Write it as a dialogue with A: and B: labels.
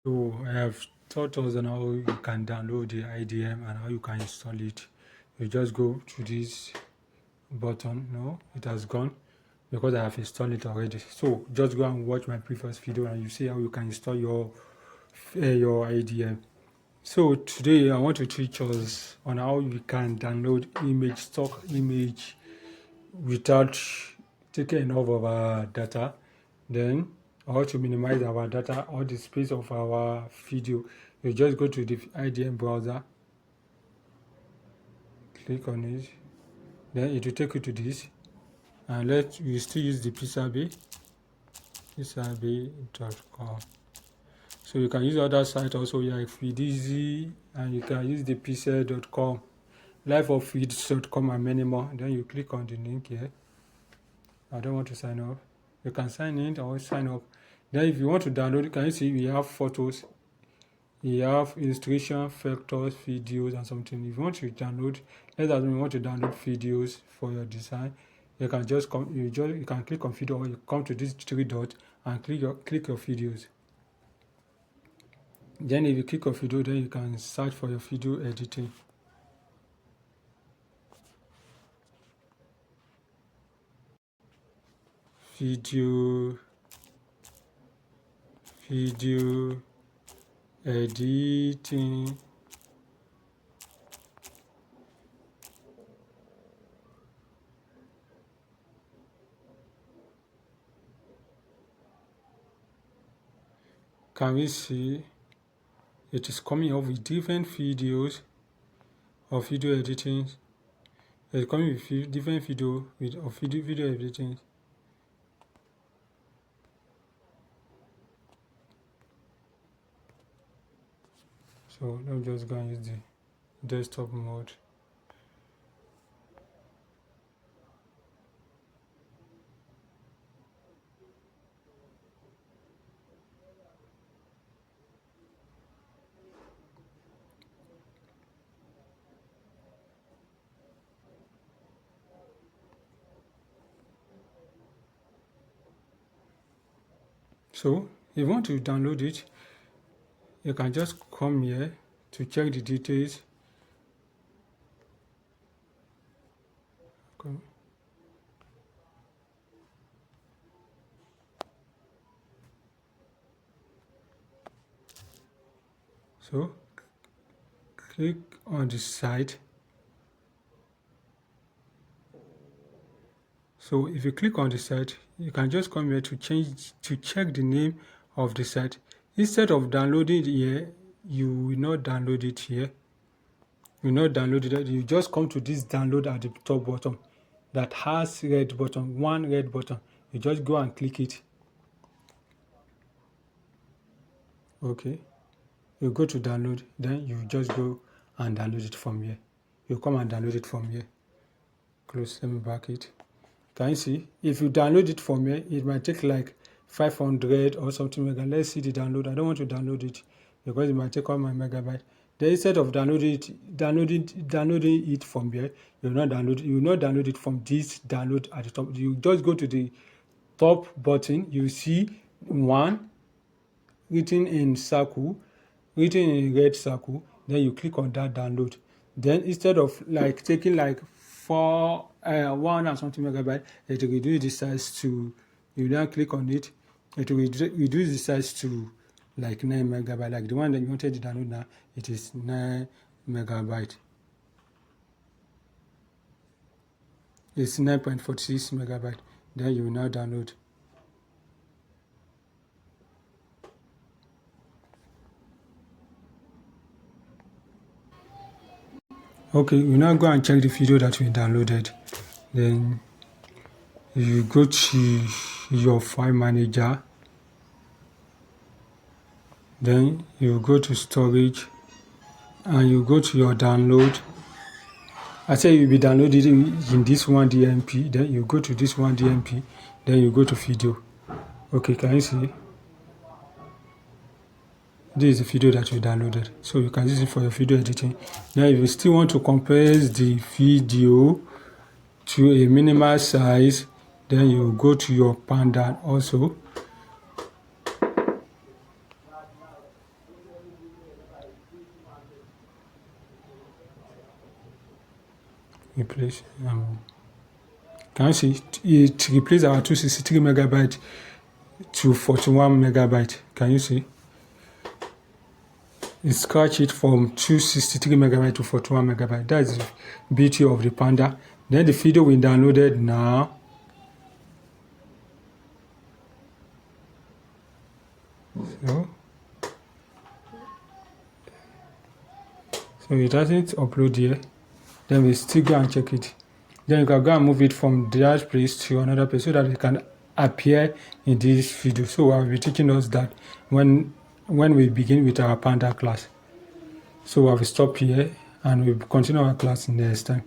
A: So I have taught us on how you can download the IDM and how you can install it. You just go to this button. No, it has gone because I have installed it already. So just go and watch my previous video and you see how you can install your IDM. So today I want to teach us on how you can download stock image without taking enough of our data. Then how to minimize our data or the space of our video. You just go to the IDM browser, click on it, then it will take you to this, and let you still use the pixabay.com. So you can use other sites also like Feedeasy, and you can use the pixel.com, liveoffeeds.com, and many more. Then you click on the link here. I don't want to sign up. You can sign in or sign up. Then if you want to download, can you see we have photos, we have illustration, vectors, videos, and something. If you want to download, let's assume you want to download videos for your design, you can just come. You can click on video, or you come to this three dots and click your videos. Then if you click on video, then you can search for your video editing. Video editing. Can we see it is coming up with different videos of video editing? It's coming with different video editing. So let me just go and use the desktop mode. So if you want to download it, you can just come here to check the details. Okay. So click on the site. So if you click on the site, you can just come here to check the name of the site. Instead of downloading it here, you will not download it here. You will not download it. You just come to this download at the top bottom that has one red button. You just go and click it. Okay. You go to download, then you just go and download it from here. You come and download it from here. Close. Let me back it. Can you see? If you download it from here, it might take like 500 or something mega. Let's see the download. I don't want to download it because it might take all my megabyte. Then instead of downloading it from here, you will not download it from this download at the top. You just go to the top button. You see one written in red circle. Then you click on that download. Then instead of like taking like 1 and something megabyte, it will reduce the size to, you now click on it, it will reduce the size to like 9 megabyte. Like the one that you wanted to download now, it is 9 megabyte. It's 9.46 megabyte. Then you will now download. Okay, we now go and check the video that we downloaded. Then you go to your file manager. Then you go to storage and you go to your download. I say you'll be downloading in this one DMP. Then you go to this one DMP. Then you go to video. Okay, can you see? This is the video that you downloaded. So you can use it for your video editing. Now if you still want to compress the video to a minimal size, then you go to your pandan also. replace. Can you see it replace our 263 megabyte to 41 megabyte? Can you see? It scratch it from 263 megabyte to 41 megabyte. That's the beauty of the Panda. Then the video we downloaded now. So it doesn't upload here. Then we still go and check it. Then you can go and move it from that place to another place so that it can appear in this video. So I'll be teaching us that when we begin with our Panda class. So I will stop here and we'll continue our class next time.